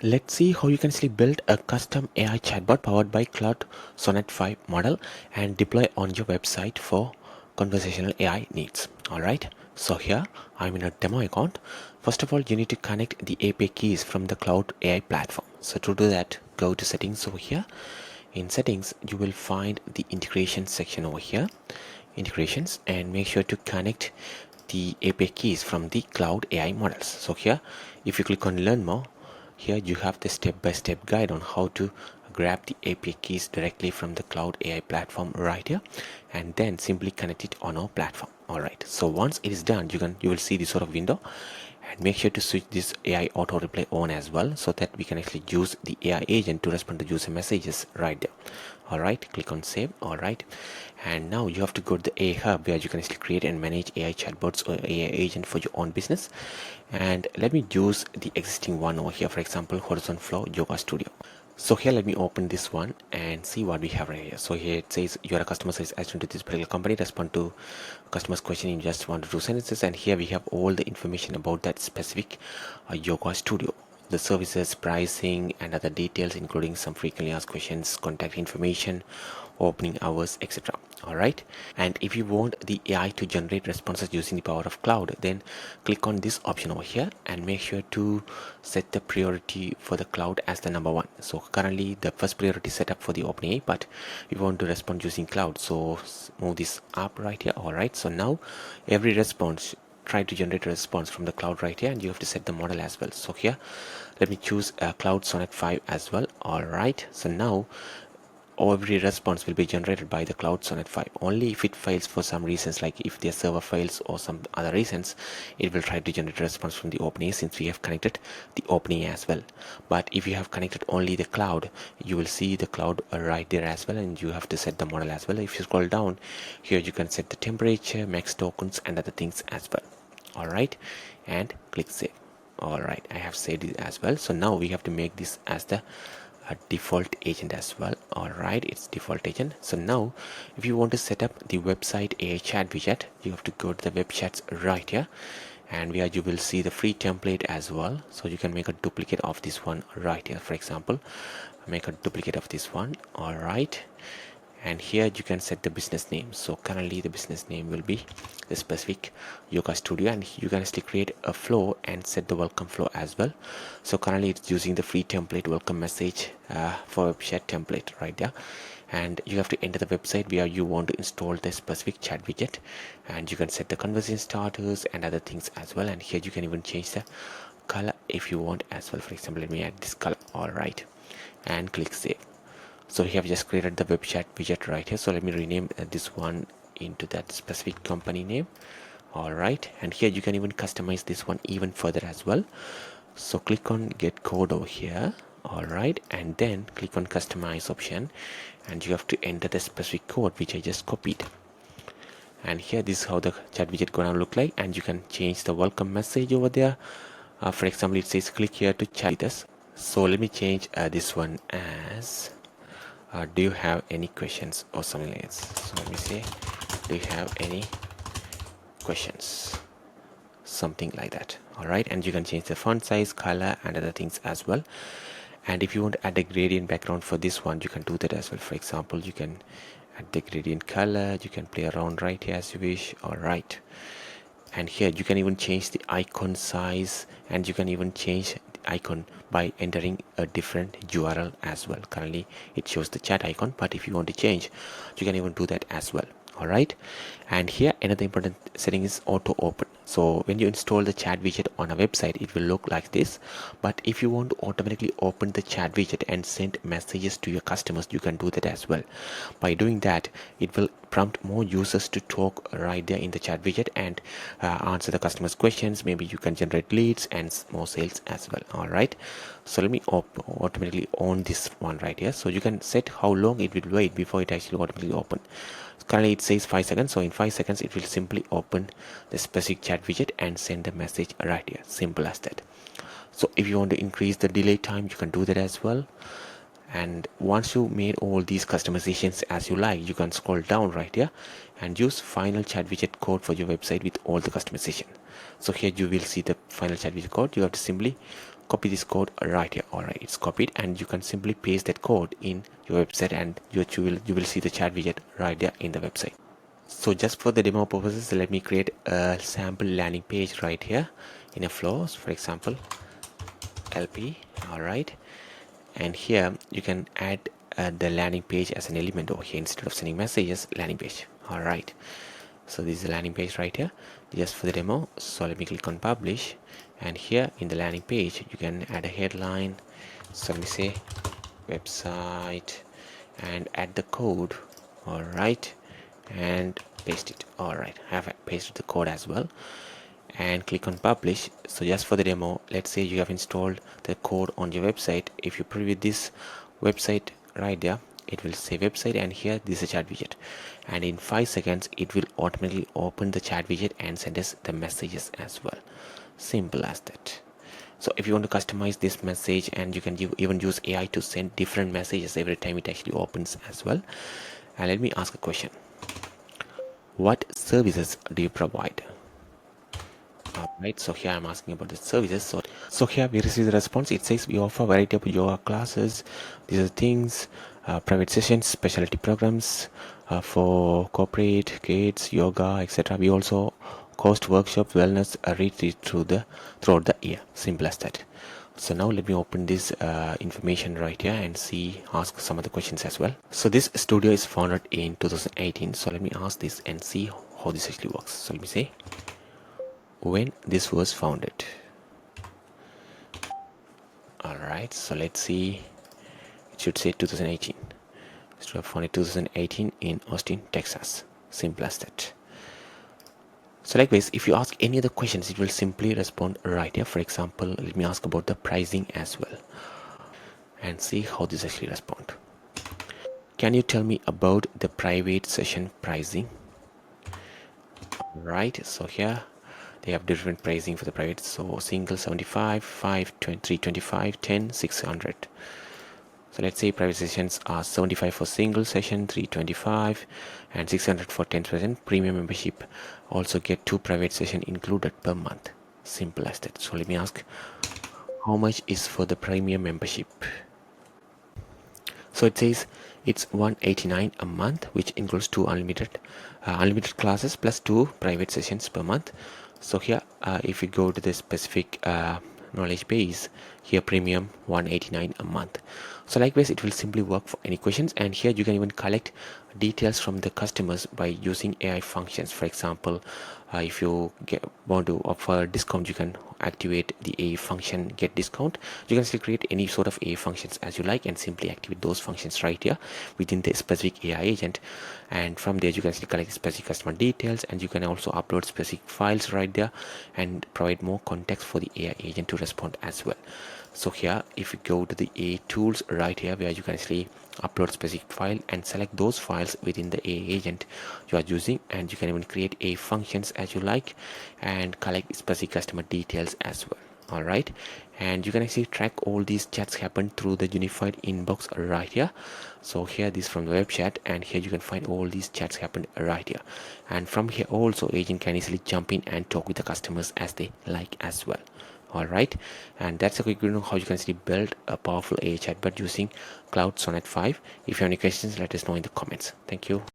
Let's see how you can actually build a custom AI chatbot powered by Claude Sonnet 5 model and deploy on your website for conversational AI needs. Alright, so here I'm in a demo account. First of all, you need to connect the API keys from the Cloud AI platform. So to do that, go to settings over here. In settings, you will find the integration section over here, integrations, and make sure to connect the API keys from the Cloud AI models. So here, if you click on learn more, here you have the step-by-step guide on how to grab the API keys directly from the Cloud AI platform right here, and then simply connect it on our platform. All right. So once it is done, you will see this sort of window, and make sure to switch this AI auto reply on as well, so that we can actually use the AI agent to respond to user messages right there. All right, click on save. All right, and now you have to go to the AI hub, where you can actually create and manage AI chatbots or AI agent for your own business. And let me use the existing one over here, for example, Horizon Flow Yoga Studio. So here, let me open this one and see what we have right here. So here it says you are a customer service agent to this particular company, respond to customer's question in just 1 to 2 sentences. And here we have all the information about that specific yoga studio, the services, pricing, and other details, including some frequently asked questions, contact information, opening hours, etc. All right, and if you want the AI to generate responses using the power of cloud, then click on this option over here and make sure to set the priority for the cloud as the number one. So currently the first priority is set up for the OpenAI, but we want to respond using cloud, so move this up right here. All right, so now every response, try to generate a response from the cloud right here, and you have to set the model as well. So here, let me choose Cloud Sonnet 5 as well. All right, so now every response will be generated by the Cloud Sonnet 5. Only if it fails for some reasons, like if their server fails or some other reasons, it will try to generate a response from the OpenAI, since we have connected the OpenAI as well. But if you have connected only the cloud, you will see the cloud right there as well, and you have to set the model as well. If you scroll down here, you can set the temperature, max tokens, and other things as well. All right, and click save. All right, I have saved it as well. So now we have to make this as the default agent as well. All right, it's default agent. So now if you want to set up the website AI chat widget, you have to go to the web chats right here, and where you will see the free template as well. So you can make a duplicate of this one right here. For example, make a duplicate of this one. All right, and here you can set the business name. So currently the business name will be the specific yoga studio, and you can actually create a flow and set the welcome flow as well. So currently it's using the free template welcome message for web chat template right there, and you have to enter the website where you want to install the specific chat widget, and you can set the conversation starters and other things as well. And here you can even change the color if you want as well. For example, let me add this color. All right, and click save. So we have just created the web chat widget right here. So let me rename this one into that specific company name. All right, and here you can even customize this one even further as well. So click on get code over here. All right, and then click on customize option, and you have to enter the specific code which I just copied. And here, this is how the chat widget gonna look like, and you can change the welcome message over there. For example, it says click here to chat with us. So let me change this one as do you have any questions, or something like this. So let me say, do you have any questions, something like that. All right, and you can change the font size, color, and other things as well. And if you want to add a gradient background for this one, you can do that as well. For example, you can add the gradient color, you can play around right here as you wish. All right, and here you can even change the icon size, and you can even change the icon by entering a different URL as well. Currently it shows the chat icon, but if you want to change, you can even do that as well. All right, and here another important setting is auto open. So when you install the chat widget on a website, it will look like this, but if you want to automatically open the chat widget and send messages to your customers, you can do that as well. By doing that, it will prompt more users to talk right there in the chat widget and answer the customers questions. Maybe you can generate leads and more sales as well. All right, so let me automatically on this one right here. So you can set how long it will wait before it actually automatically open. Currently it says 5 seconds, so in 5 seconds it will simply open the specific chat widget and send the message right here. Simple as that. So if you want to increase the delay time, you can do that as well. And once you made all these customizations as you like, you can scroll down right here and use final chat widget code for your website with all the customization. So here you will see the final chat widget code. You have to simply copy this code right here. All right, it's copied, and you can simply paste that code in your website, and you will see the chat widget right there in the website. So just for the demo purposes, let me create a sample landing page right here in a flow. So for example, LP. All right, and here you can add the landing page as an element over here. Instead of sending messages, landing page. All right, so this is the landing page right here just for the demo. So let me click on publish, and here in the landing page you can add a headline. So let me say website and add the code. All right, and paste it. All right, I have pasted the code as well, and click on publish. So just for the demo, let's say you have installed the code on your website. If you preview this website right there, it will say website, and here this is a chat widget, and in 5 seconds it will automatically open the chat widget and send us the messages as well. Simple as that. So if you want to customize this message, and you can even use AI to send different messages every time it actually opens as well. And let me ask a question: what services do you provide? Alright, so here I'm asking about the services. So here we receive the response. It says we offer variety of yoga classes. These are things, private sessions, specialty programs for corporate, kids, yoga, etc. We also host workshop, wellness, retreat throughout the year. Simple as that. So now let me open this information right here and ask some of the questions as well. So this studio is founded in 2018. So let me ask this and see how this actually works. So let me say when this was founded. Alright, so let's see. It should say 2018. So founded 2018 in Austin, Texas. Simple as that. So likewise, if you ask any other questions, it will simply respond right here. For example, let me ask about the pricing as well and see how this actually respond. Can you tell me about the private session pricing? Right, so here they have different pricing for the private. So single 75, 5, 325, 10, 600. So let's say private sessions are 75 for single session, 325, and 600 for 10%. Premium membership also get 2 private session included per month. Simple as that. So let me ask, how much is for the premium membership? So it says it's $189 a month, which includes 2 unlimited classes plus 2 private sessions per month. So here, if you go to the specific knowledge base, here premium $189 a month. So likewise, it will simply work for any questions, and here you can even collect details from the customers by using AI functions. For example, if you want to offer a discount, you can activate the AI function get discount. You can still create any sort of AI functions as you like and simply activate those functions right here within the specific AI agent, and from there you can still collect specific customer details, and you can also upload specific files right there and provide more context for the AI agent to respond as well. So here, if you go to the AI tools right here, where you can actually upload specific file and select those files within the AI agent you are using, and you can even create AI functions as you like and collect specific customer details as well. All right, and you can actually track all these chats happen through the unified inbox right here. So here, this from the web chat, and here you can find all these chats happen right here, and from here also agent can easily jump in and talk with the customers as they like as well. All right, and that's a quick video on how you can actually build a powerful AI chatbot using Claude Sonnet 5. If you have any questions, let us know in the comments. Thank you.